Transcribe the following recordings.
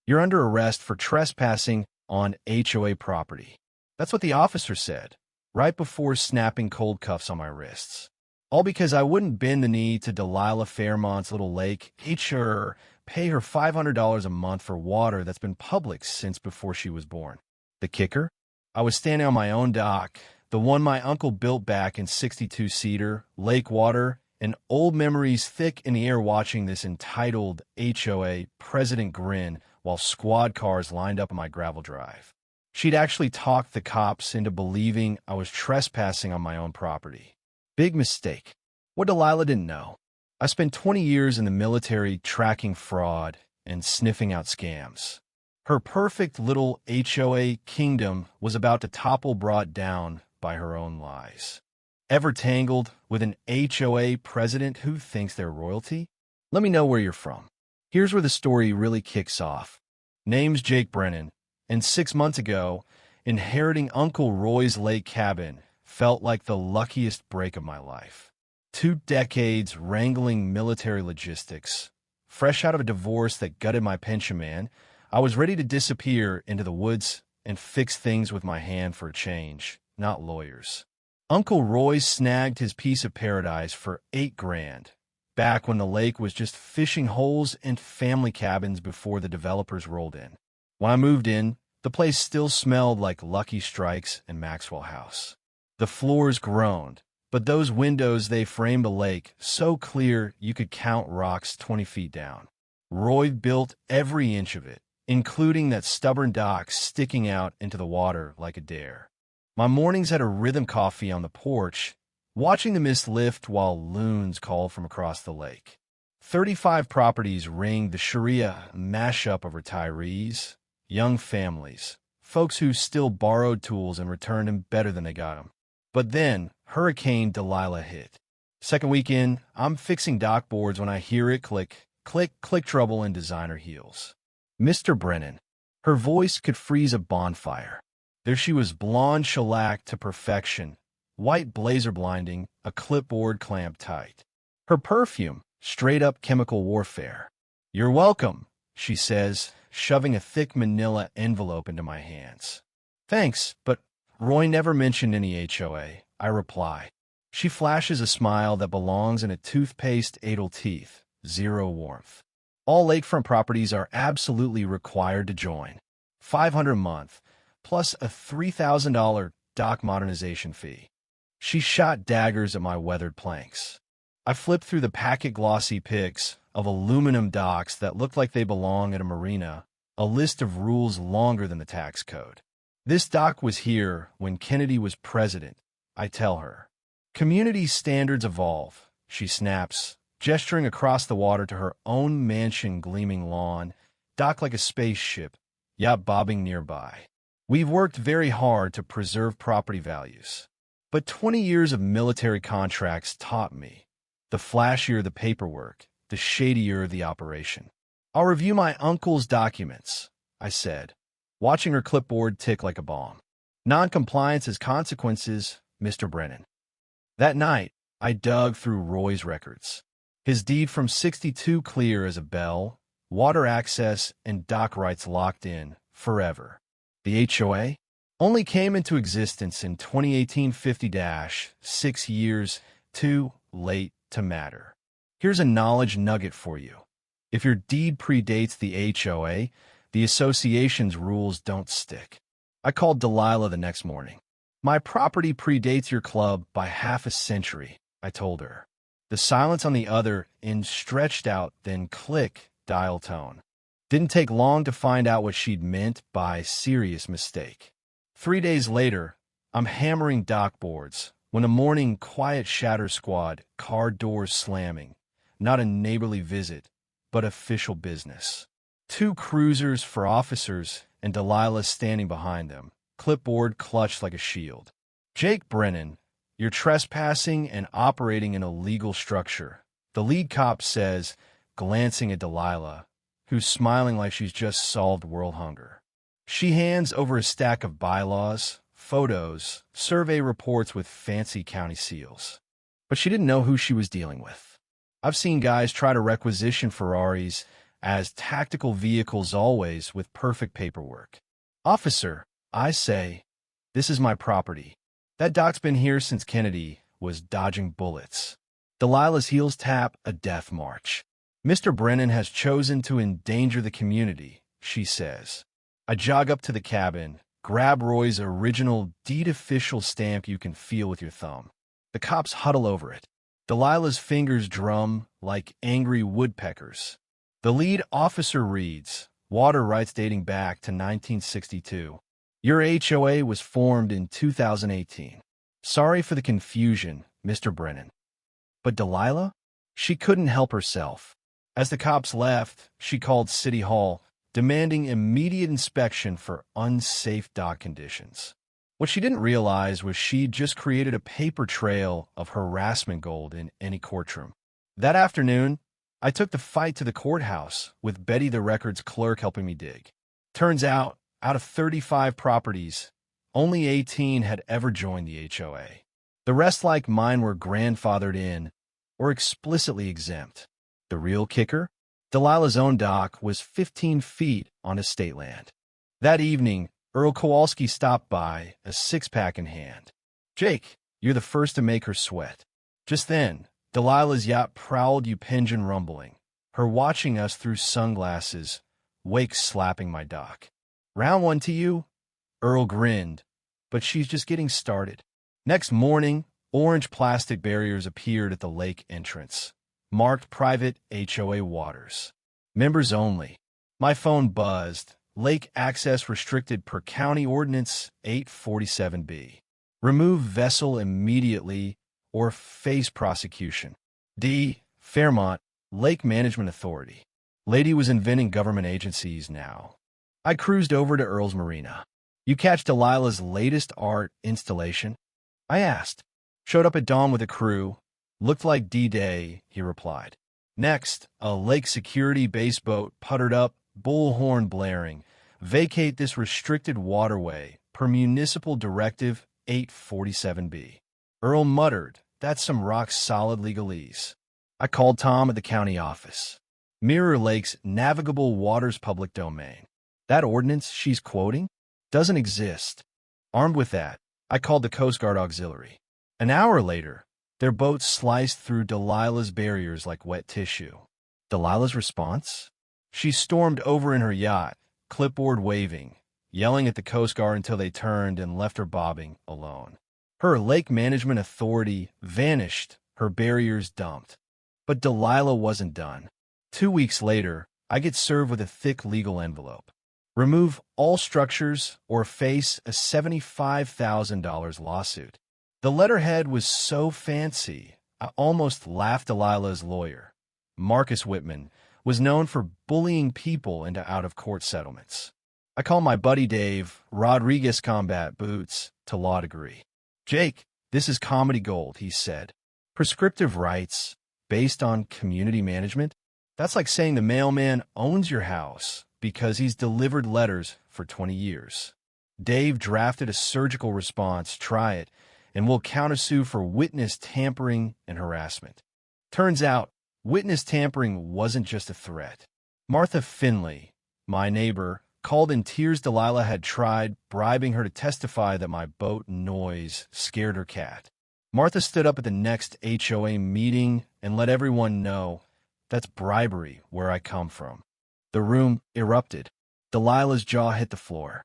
You're under arrest for trespassing on HOA property. That's what the officer said, right before snapping cold cuffs on my wrists. All because I wouldn't bend the knee to Delilah Fairmont's little lake, pay her $500 a month for water that's been public since before she was born. The kicker? I was standing on my own dock, the one my uncle built back in '62 Cedar, lake water, and old memories thick in the air, watching this entitled HOA president grin while squad cars lined up on my gravel drive. She'd actually talked the cops into believing I was trespassing on my own property. Big mistake. What Delilah didn't know: I spent 20 years in the military tracking fraud and sniffing out scams. Her perfect little HOA kingdom was about to topple, brought down by her own lies. Ever tangled with an HOA president who thinks they're royalty? Let me know where you're from. Here's where the story really kicks off. Name's Jake Brennan, and 6 months ago, inheriting Uncle Roy's lake cabin felt like the luckiest break of my life. 2 decades wrangling military logistics. Fresh out of a divorce that gutted my pension man, I was ready to disappear into the woods and fix things with my hand for a change, not lawyers. Uncle Roy snagged his piece of paradise for $8,000, back when the lake was just fishing holes and family cabins before the developers rolled in. When I moved in, the place still smelled like Lucky Strikes and Maxwell House. The floors groaned, but those windows, they framed a lake so clear you could count rocks 20 feet down. Roy built every inch of it, including that stubborn dock sticking out into the water like a dare. My mornings had a rhythm coffee on the porch, watching the mist lift while loons called from across the lake. 35 properties ringed the Sharia mashup of retirees, young families, folks who still borrowed tools and returned them better than they got them. But then, Hurricane Delilah hit. Second weekend, I'm fixing dock boards when I hear it click, click, click, trouble in designer heels. Mr. Brennan. Her voice could freeze a bonfire. There she was, blonde shellac to perfection, white blazer blinding, a clipboard clamped tight. Her perfume, straight-up chemical warfare. "You're welcome," she says, shoving a thick manila envelope into my hands. "Thanks, but Roy never mentioned any HOA," I reply. She flashes a smile that belongs in a toothpaste idle teeth, zero warmth. "All lakefront properties are absolutely required to join. $500 a month, plus a $3,000 dock modernization fee." She shot daggers at my weathered planks. I flipped through the packet glossy pics of aluminum docks that looked like they belong at a marina, a list of rules longer than the tax code. "This dock was here when Kennedy was president," I tell her. "Community standards evolve," she snaps, gesturing across the water to her own mansion gleaming lawn, docked like a spaceship, yacht bobbing nearby. "We've worked very hard to preserve property values. But 20 years of military contracts taught me, the flashier the paperwork, the shadier the operation." "I'll review my uncle's documents," I said, watching her clipboard tick like a bomb. "Non-compliance has consequences, Mr. Brennan." That night, I dug through Roy's records. His deed from '62 clear as a bell, water access and dock rights locked in forever. The HOA only came into existence in 2018, 50-6 years too late to matter. Here's a knowledge nugget for you. If your deed predates the HOA, the association's rules don't stick. I called Delilah the next morning. "My property predates your club by half a century," I told her. The silence on the other end stretched out, then click, dial tone. Didn't take long to find out what she'd meant by serious mistake. 3 days later, I'm hammering dock boards when a morning quiet shatter squad, car doors slamming. Not a neighborly visit, but official business. 2 cruisers for officers and Delilah standing behind them, clipboard clutched like a shield. "Jake Brennan, you're trespassing and operating an illegal structure," the lead cop says, glancing at Delilah, who's smiling like she's just solved world hunger. She hands over a stack of bylaws, photos, survey reports with fancy county seals. But she didn't know who she was dealing with. I've seen guys try to requisition Ferraris as tactical vehicles always with perfect paperwork. "Officer," I say, "this is my property. That doc's been here since Kennedy was dodging bullets." Delilah's heels tap a death march. "Mr. Brennan has chosen to endanger the community," she says. I jog up to the cabin, grab Roy's original deed official stamp you can feel with your thumb. The cops huddle over it. Delilah's fingers drum like angry woodpeckers. The lead officer reads, water rights dating back to 1962. Your HOA was formed in 2018. Sorry for the confusion, Mr. Brennan. But Delilah? She couldn't help herself. As the cops left, she called City Hall, demanding immediate inspection for unsafe dock conditions. What she didn't realize was she'd just created a paper trail of harassment gold in any courtroom. That afternoon, I took the fight to the courthouse, with Betty the records clerk helping me dig. Turns out of 35 properties, only 18 had ever joined the HOA. The rest, like mine, were grandfathered in or explicitly exempt. The real kicker? Delilah's own dock was 15 feet on estate land. That evening, Earl Kowalski stopped by, a six-pack in hand. "Jake, you're the first to make her sweat." Just then, Delilah's yacht prowled Upingeon rumbling, her watching us through sunglasses, wake slapping my dock. "Round one to you?" Earl grinned, but she's just getting started. Next morning, orange plastic barriers appeared at the lake entrance, marked private HOA waters. Members only. My phone buzzed. Lake access restricted per County Ordinance 847B. Remove vessel immediately or face prosecution. D. Fairmont, Lake Management Authority. Lady was inventing government agencies now. I cruised over to Earl's Marina. "You catch Delilah's latest art installation?" I asked. "Showed up at dawn with a crew. Looked like D-Day," he replied. Next, a lake security base boat puttered up, bullhorn blaring. "Vacate this restricted waterway per Municipal Directive 847B. Earl muttered, "That's some rock-solid legalese." I called Tom at the county office. "Mirror Lake's navigable waters public domain. That ordinance she's quoting doesn't exist." Armed with that, I called the Coast Guard Auxiliary. An hour later, their boat sliced through Delilah's barriers like wet tissue. Delilah's response? She stormed over in her yacht, clipboard waving, yelling at the Coast Guard until they turned and left her bobbing alone. Her Lake Management Authority vanished, her barriers dumped. But Delilah wasn't done. 2 weeks later, I get served with a thick legal envelope. Remove all structures or face a $75,000 lawsuit. The letterhead was so fancy, I almost laughed. Delilah's lawyer, Marcus Whitman, was known for bullying people into out-of-court settlements. I call my buddy Dave, Rodriguez Combat Boots, to law degree. "Jake, this is comedy gold," he said. "Prescriptive rights based on community management? That's like saying the mailman owns your house because he's delivered letters for 20 years. Dave drafted a surgical response, try it, and we'll countersue for witness tampering and harassment." Turns out, witness tampering wasn't just a threat. Martha Finley, my neighbor, called in tears. Delilah had tried bribing her to testify that my boat noise scared her cat. Martha stood up at the next HOA meeting and let everyone know that's bribery where I come from. The room erupted. Delilah's jaw hit the floor.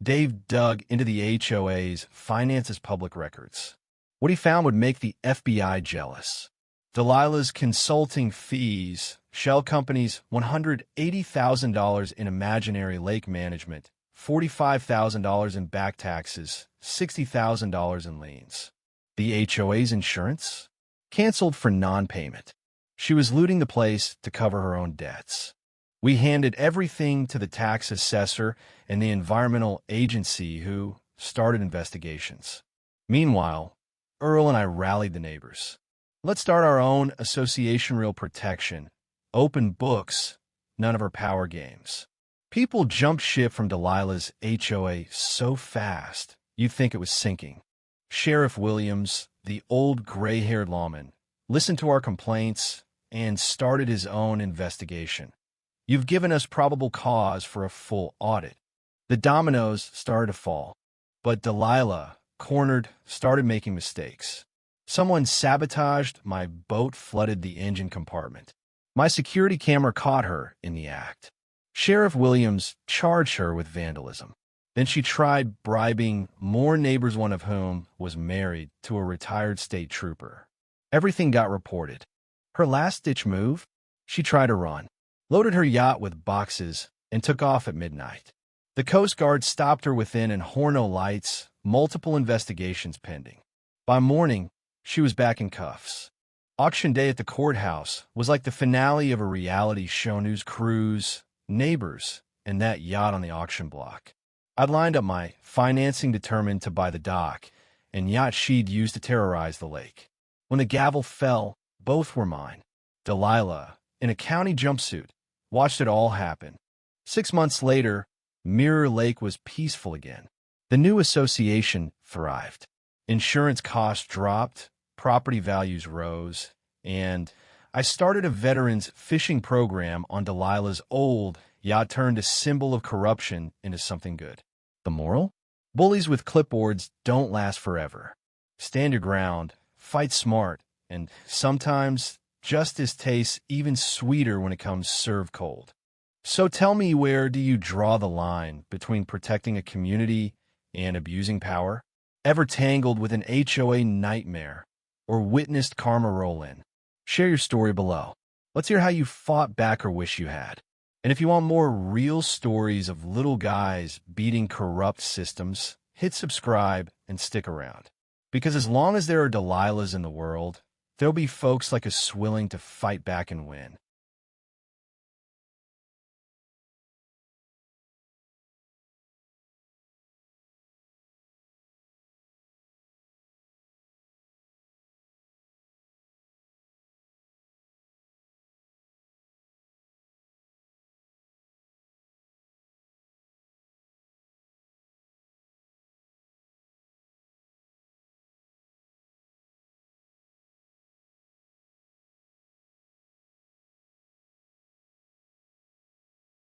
Dave dug into the HOA's finances public records. What he found would make the FBI jealous. Delilah's consulting fees, shell companies $180,000 in imaginary lake management, $45,000 in back taxes, $60,000 in liens. The HOA's insurance? Canceled for non-payment. She was looting the place to cover her own debts. We handed everything to the tax assessor and the environmental agency who started investigations. Meanwhile, Earl and I rallied the neighbors. "Let's start our own association, real protection. Open books, none of our power games." People jumped ship from Delilah's HOA so fast, you'd think it was sinking. Sheriff Williams, the old gray-haired lawman, listened to our complaints and started his own investigation. You've given us probable cause for a full audit. The dominoes started to fall, but Delilah, cornered, started making mistakes. Someone sabotaged my boat, flooded the engine compartment. My security camera caught her in the act. Sheriff Williams charged her with vandalism. Then she tried bribing more neighbors, one of whom was married to a retired state trooper. Everything got reported. Her last-ditch move? She tried to run, loaded her yacht with boxes, and took off at midnight. The Coast Guard stopped her within and Horno lights, multiple investigations pending. By morning, she was back in cuffs. Auction day at the courthouse was like the finale of a reality show. News crews, neighbors, and that yacht on the auction block. I'd lined up my financing, determined to buy the dock and yacht she'd used to terrorize the lake. When the gavel fell, both were mine. Delilah, in a county jumpsuit, watched it all happen. 6 months later, Mirror Lake was peaceful again. The new association thrived. Insurance costs dropped, property values rose, and I started a veterans fishing program on Delilah's old yacht. Turned a symbol of corruption into something good. The moral? Bullies with clipboards don't last forever. Stand your ground, fight smart, and sometimes justice tastes even sweeter when it comes served cold. So tell me, where do you draw the line between protecting a community and abusing power? Ever tangled with an HOA nightmare or witnessed karma roll in? Share your story below. Let's hear how you fought back or wish you had. And if you want more real stories of little guys beating corrupt systems, hit subscribe and stick around. Because as long as there are Delilahs in the world, there'll be folks like us willing to fight back and win.